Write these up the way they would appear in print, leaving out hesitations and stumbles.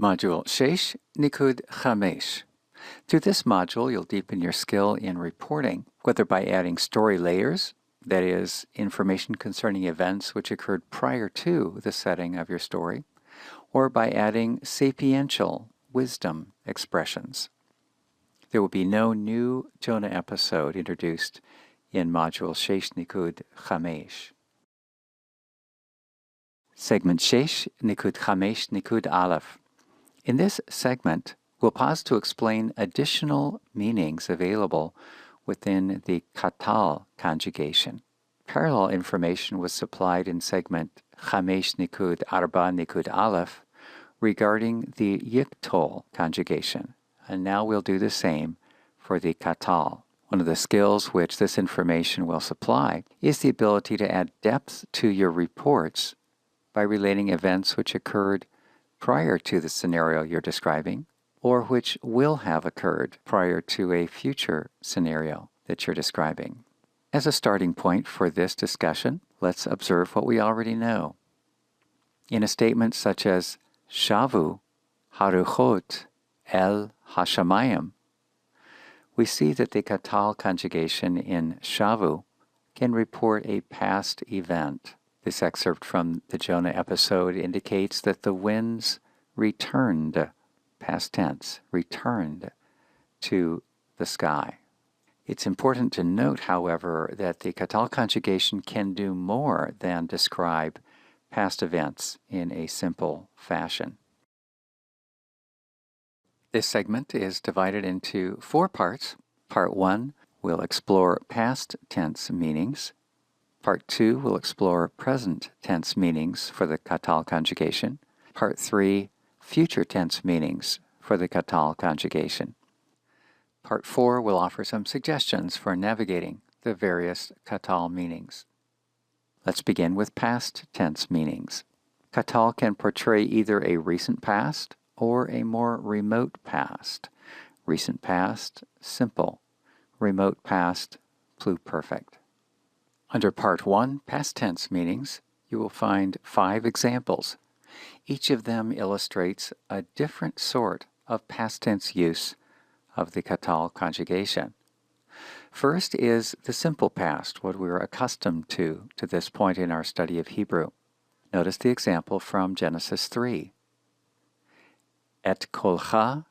Module Shesh Nikud Chamesh. Through this module, you'll deepen your skill in reporting, whether by adding story layers, that is, information concerning events which occurred prior to the setting of your story, or by adding sapiential wisdom expressions. There will be no new Jonah episode introduced in Module Shesh Nikud Chamesh. Segment Shesh Nikud Chamesh Nikud alef. In this segment, we'll pause to explain additional meanings available within the katal conjugation. Parallel information was supplied in segment Chamesh Nikud Arba Nikud alef regarding the yiktol conjugation, and now we'll do the same for the katal. One of the skills which this information will supply is the ability to add depth to your reports by relating events which occurred prior to the scenario you're describing, or which will have occurred prior to a future scenario that you're describing. As a starting point for this discussion, let's observe what we already know. In a statement such as Shavu Haruchot El Hashamayim, we see that the katal conjugation in Shavu can report a past event. This excerpt from the Jonah episode indicates that the winds returned, past tense, returned to the sky. It's important to note, however, that the katal conjugation can do more than describe past events in a simple fashion. This segment is divided into 4 parts. Part 1 will explore past tense meanings. Part 2 will explore present tense meanings for the katal conjugation. Part 3, future tense meanings for the katal conjugation. Part 4 will offer some suggestions for navigating the various katal meanings. Let's begin with past tense meanings. Katal can portray either a recent past or a more remote past. Recent past, simple. Remote past, pluperfect. Under Part 1, past tense meanings, you will find 5 examples. Each of them illustrates a different sort of past tense use of the katal conjugation. First is the simple past, what we are accustomed to this point in our study of Hebrew. Notice the example from Genesis 3. Et kolcha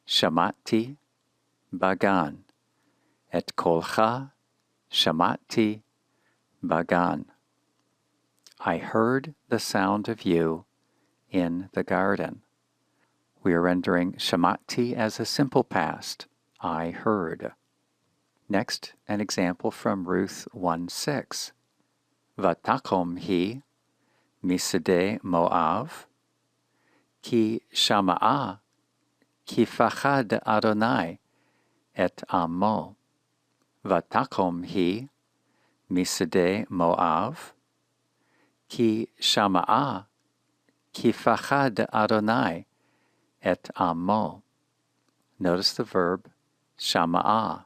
shamati bagan. Et kolcha shamati bagan. I heard the sound of you in the garden. We are rendering shamati as a simple past. I heard. Next, an example from Ruth 1:6. Vatakom hi misede Moav ki shama'a ki fachad Adonai et amo. Vatakom hi misede Moav ki shama'a ki fachad Adonai et amo. Notice the verb shama'a.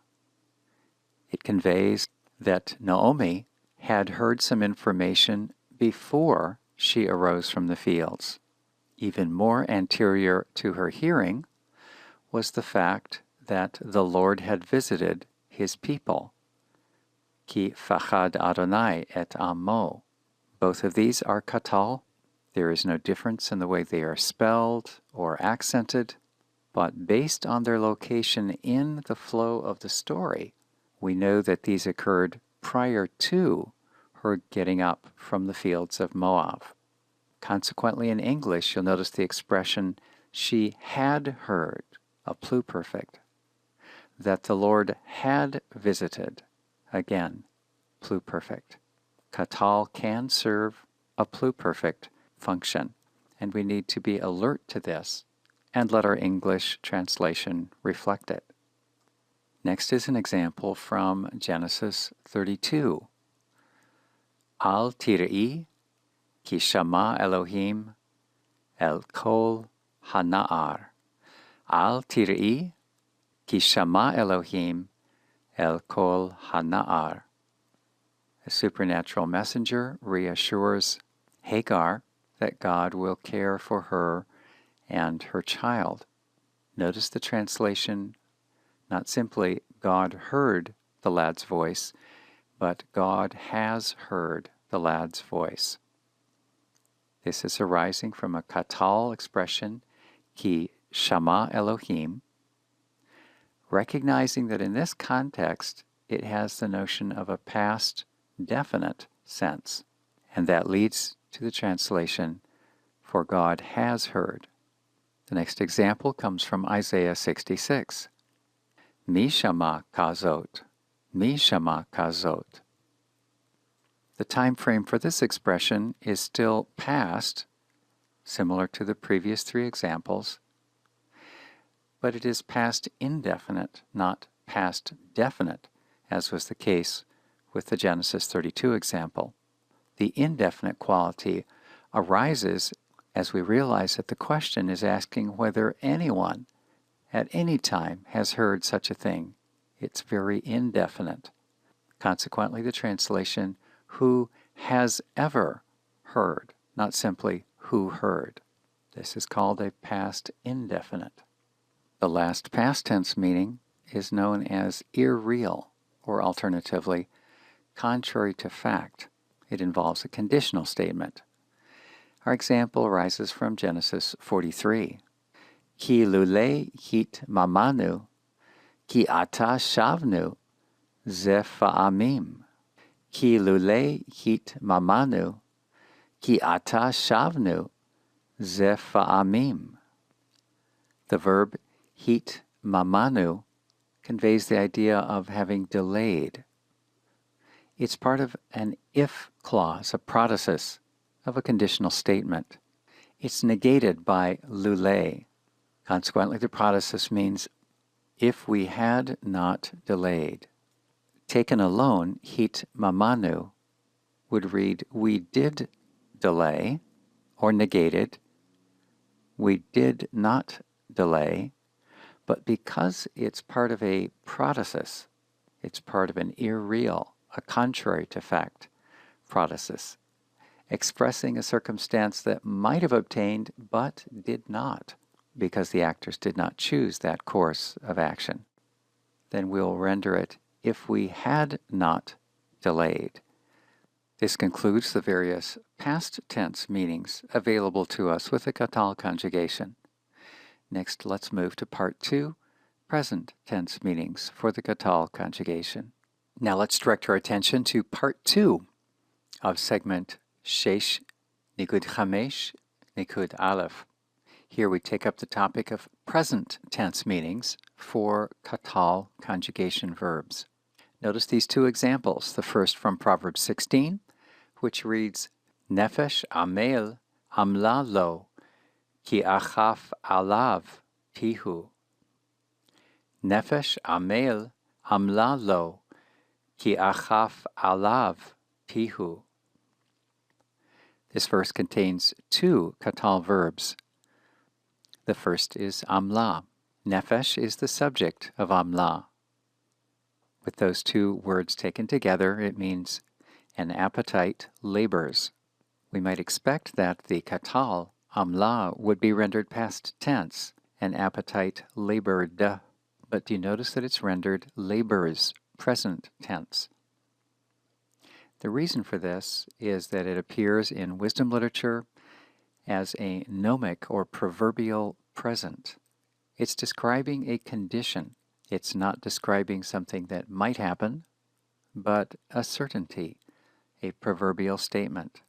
It conveys that Naomi had heard some information before she arose from the fields. Even more anterior to her hearing was the fact that the Lord had visited his people. Ki fachad Adonai et amo. Both of these are katal. There is no difference in the way they are spelled or accented, but based on their location in the flow of the story, we know that these occurred prior to her getting up from the fields of Moab. Consequently, in English, you'll notice the expression, she had heard, a pluperfect, that the Lord had visited, again, pluperfect. Katal can serve a pluperfect function, and we need to be alert to this and let our English translation reflect it. Next is an example from Genesis 32. Al tir'i ki shama Elohim el kol hana'ar. Al tir'i ki shama Elohim el kol hana'ar. A supernatural messenger reassures Hagar that God will care for her and her child. Notice the translation, not simply God heard the lad's voice, but God has heard the lad's voice. This is arising from a katal expression, ki shama Elohim, recognizing that in this context it has the notion of a past definite sense, and that leads to the translation, for God has heard. The next example comes from Isaiah 66. Mi shama kazot, mi shama kazot. The time frame for this expression is still past, similar to the previous three examples, but it is past indefinite, not past definite, as was the case with the Genesis 32 example. The indefinite quality arises as we realize that the question is asking whether anyone at any time has heard such a thing. It's very indefinite. Consequently, the translation, who has ever heard, not simply who heard. This is called a past indefinite. The last past tense meaning is known as irreal, or alternatively, contrary to fact. It involves a conditional statement. Our example arises from Genesis 43. Ki lule hit mamanu, ki ata shavnu, ze fa'amim. Ki lule hit mamanu, ki ata shavnu, ze fa'amim. The verb hit mamanu conveys the idea of having delayed. It's part of an if clause, a protasis of a conditional statement. It's negated by lule. Consequently, the protasis means if we had not delayed. Taken alone, hit mamanu would read we did delay, or negated, we did not delay, but because it's part of a protasis, it's part of an irreal, a contrary to fact protasis, expressing a circumstance that might have obtained but did not, because the actors did not choose that course of action. Then we'll render it, if we had not delayed. This concludes the various past tense meanings available to us with the katal conjugation. Next, let's move to part 2, present tense meanings for the katal conjugation. Now let's direct our attention to part 2 of segment Shesh Nikud Chamesh Nikud Alef. Here we take up the topic of present tense meanings for katal conjugation verbs. Notice these two examples, the first from Proverbs 16, which reads, Nefesh amel amla lo, ki achaf alav pihu. Nefesh amel amla lo, ki achaf alav pihu. This verse contains two katal verbs. The first is amla. Nefesh is the subject of amla. With those two words taken together, it means an appetite labors. We might expect that the katal, amla, would be rendered past tense, an appetite labored. But do you notice that it's rendered labors, present tense? The reason for this is that it appears in wisdom literature as a gnomic or proverbial present. It's describing a condition. It's not describing something that might happen, but a certainty, a proverbial statement.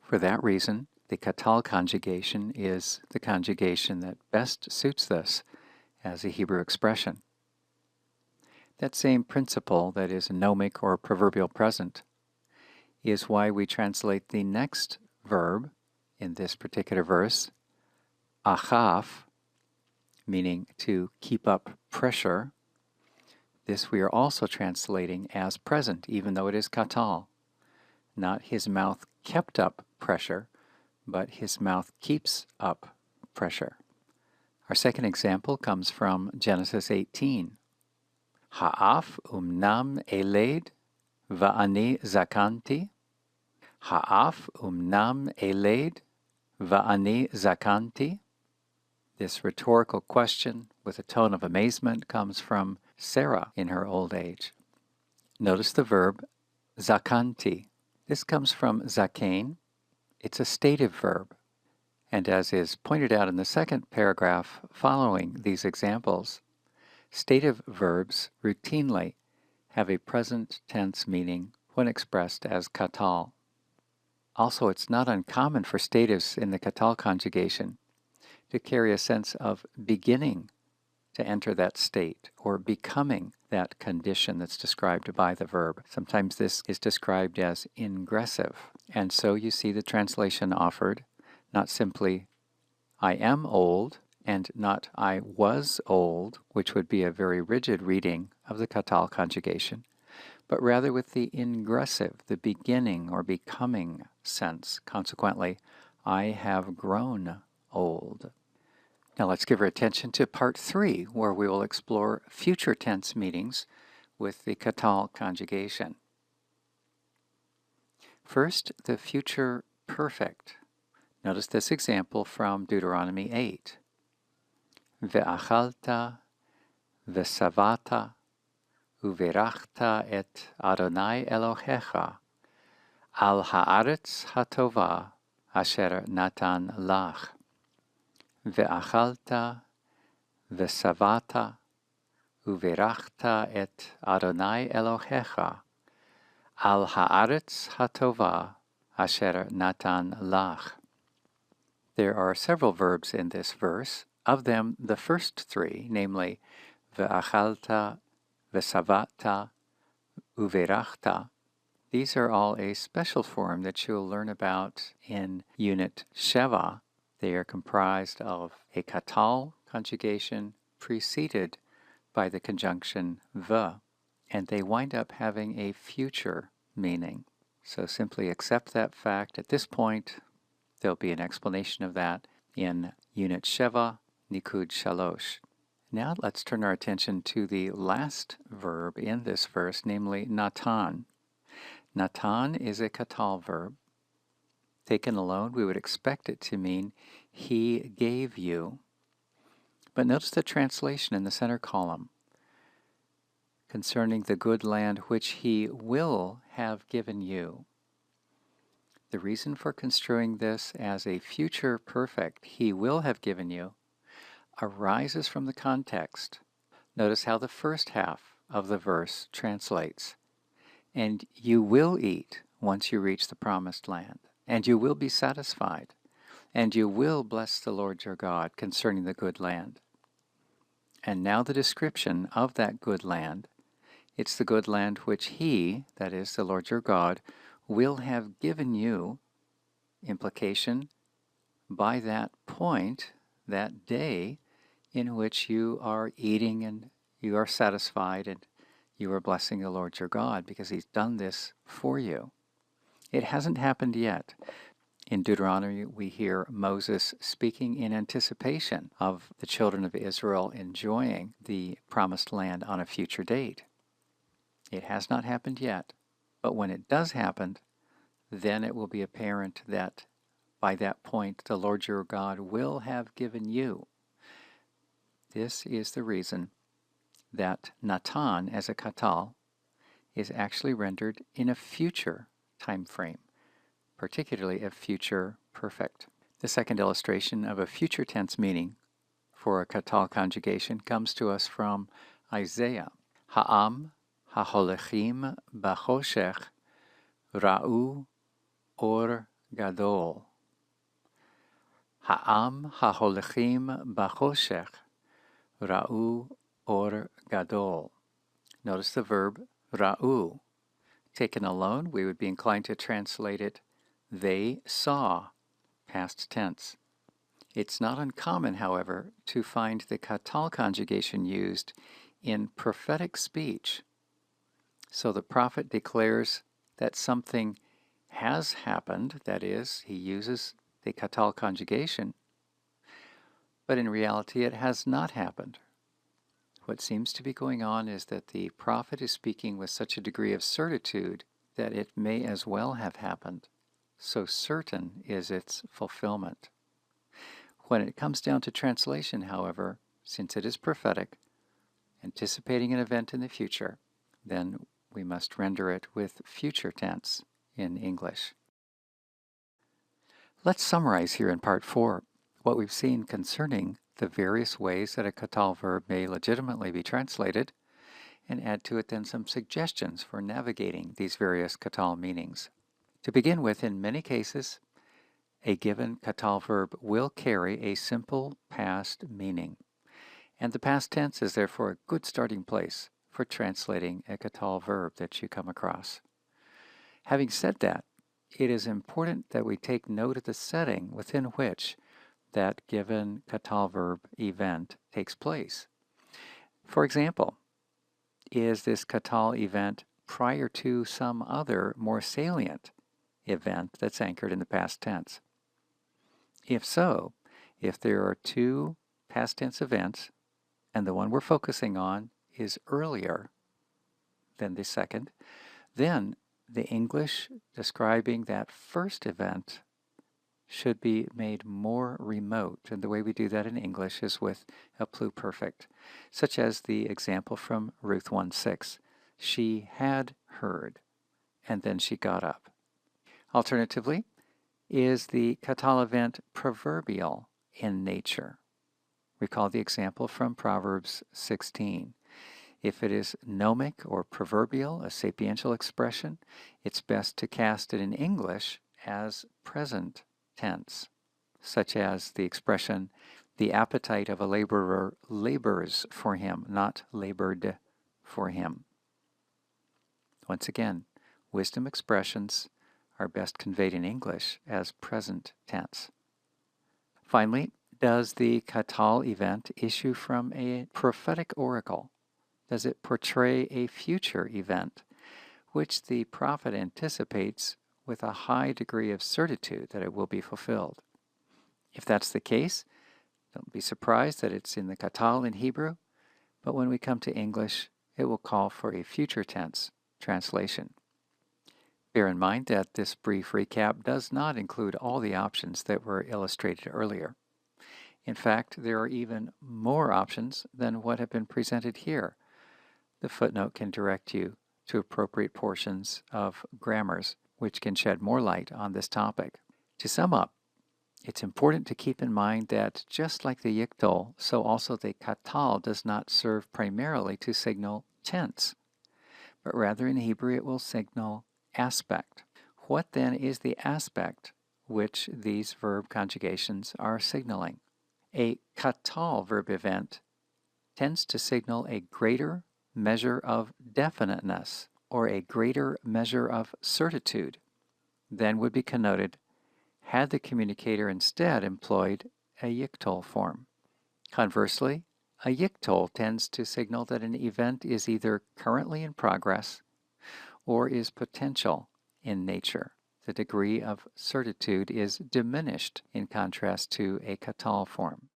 For that reason, the katal conjugation is the conjugation that best suits this as a Hebrew expression. That same principle that is a gnomic or proverbial present is why we translate the next verb in this particular verse, achaf, meaning to keep up pressure. This we are also translating as present, even though it is katal. Not his mouth kept up pressure, but his mouth keeps up pressure. Our second example comes from Genesis 18. Ha'af umnam eled va'ani zakanti. Ha'af umnam eled va'ani zakanti. This rhetorical question with a tone of amazement comes from Sarah in her old age. Notice the verb zakanti. This comes from zakain. It's a stative verb. And as is pointed out in the second paragraph following these examples, stative verbs routinely have a present tense meaning when expressed as katal. Also, it's not uncommon for statives in the katal conjugation to carry a sense of beginning to enter that state or becoming that condition that's described by the verb. Sometimes this is described as ingressive. And so you see the translation offered, not simply I am old and not I was old, which would be a very rigid reading of the katal conjugation, but rather with the ingressive, the beginning or becoming sense. Consequently, I have grown old. Now let's give our attention to part 3, where we will explore future tense meanings with the katal conjugation. First, the future perfect. Notice this example from Deuteronomy 8. Ve'achalta, ve'savata, uverachta et Adonai Elohecha, al haaretz hatova asher natan lach. Ve'achalta, ve'savata, uverachta et Adonai Elohecha, al haaretz hatova asher natan lach. There are several verbs in this verse. Of them, the first 3, namely ve'achalta, ve'savata, uverachta, these are all a special form that you'll learn about in Unit Sheva. They are comprised of a katal conjugation preceded by the conjunction ve, and they wind up having a future meaning. So simply accept that fact. At this point, there'll be an explanation of that in Unit Sheva, Nikud Shalosh. Now let's turn our attention to the last verb in this verse, namely natan. Natan is a katal verb. Taken alone, we would expect it to mean he gave you. But notice the translation in the center column concerning the good land which he will have given you. The reason for construing this as a future perfect, he will have given you, arises from the context. Notice how the first half of the verse translates. And you will eat once you reach the promised land, and you will be satisfied, and you will bless the Lord your God concerning the good land. And now the description of that good land. It's the good land which he, that is, the Lord your God, will have given you. Implication, by that point, that day in which you are eating and you are satisfied and you are blessing the Lord your God because he's done this for you. It hasn't happened yet. In Deuteronomy, we hear Moses speaking in anticipation of the children of Israel enjoying the promised land on a future date. It has not happened yet, but when it does happen, then it will be apparent that by that point the Lord your God will have given you. This is the reason that natan as a katal is actually rendered in a future time frame, particularly a future perfect. The second illustration of a future tense meaning for a katal conjugation comes to us from Isaiah. Ha'am ha'holechim b'choshech ra'u or gadol. Ha'am ha'holechim b'choshech ra'u or gadol. Notice the verb ra'u. Taken alone, we would be inclined to translate it, they saw, past tense. It's not uncommon, however, to find the katal conjugation used in prophetic speech. So the prophet declares that something has happened, that is, he uses the katal conjugation, but in reality it has not happened. What seems to be going on is that the prophet is speaking with such a degree of certitude that it may as well have happened. So certain is its fulfillment. When it comes down to translation, however, since it is prophetic, anticipating an event in the future, then we must render it with future tense in English. Let's summarize here in Part 4 what we've seen concerning the various ways that a katal verb may legitimately be translated, and add to it then some suggestions for navigating these various katal meanings. To begin with, in many cases, a given katal verb will carry a simple past meaning, and the past tense is therefore a good starting place for translating a katal verb that you come across. Having said that, it is important that we take note of the setting within which that given katal verb event takes place. For example, is this katal event prior to some other more salient event that's anchored in the past tense? If so, if there are two past tense events and the one we're focusing on is earlier than the second, then the English describing that first event should be made more remote. And the way we do that in English is with a pluperfect, such as the example from Ruth 1:6. She had heard, and then she got up. Alternatively, is the katal event proverbial in nature? Recall the example from Proverbs 16. If it is gnomic or proverbial, a sapiential expression, it's best to cast it in English as present tense, such as the expression, the appetite of a laborer labors for him, not labored for him. Once again, wisdom expressions are best conveyed in English as present tense. Finally, does the katal event issue from a prophetic oracle? Does it portray a future event, which the prophet anticipates with a high degree of certitude that it will be fulfilled? If that's the case, don't be surprised that it's in the katal in Hebrew, but when we come to English, it will call for a future tense translation. Bear in mind that this brief recap does not include all the options that were illustrated earlier. In fact, there are even more options than what have been presented here. The footnote can direct you to appropriate portions of grammars which can shed more light on this topic. To sum up, it's important to keep in mind that just like the yiktol, so also the katal does not serve primarily to signal tense, but rather in Hebrew it will signal aspect. What then is the aspect which these verb conjugations are signaling? A katal verb event tends to signal a greater measure of definiteness or a greater measure of certitude than would be connoted had the communicator instead employed a yiktol form. Conversely, a yiktol tends to signal that an event is either currently in progress or is potential in nature. The degree of certitude is diminished in contrast to a katal form.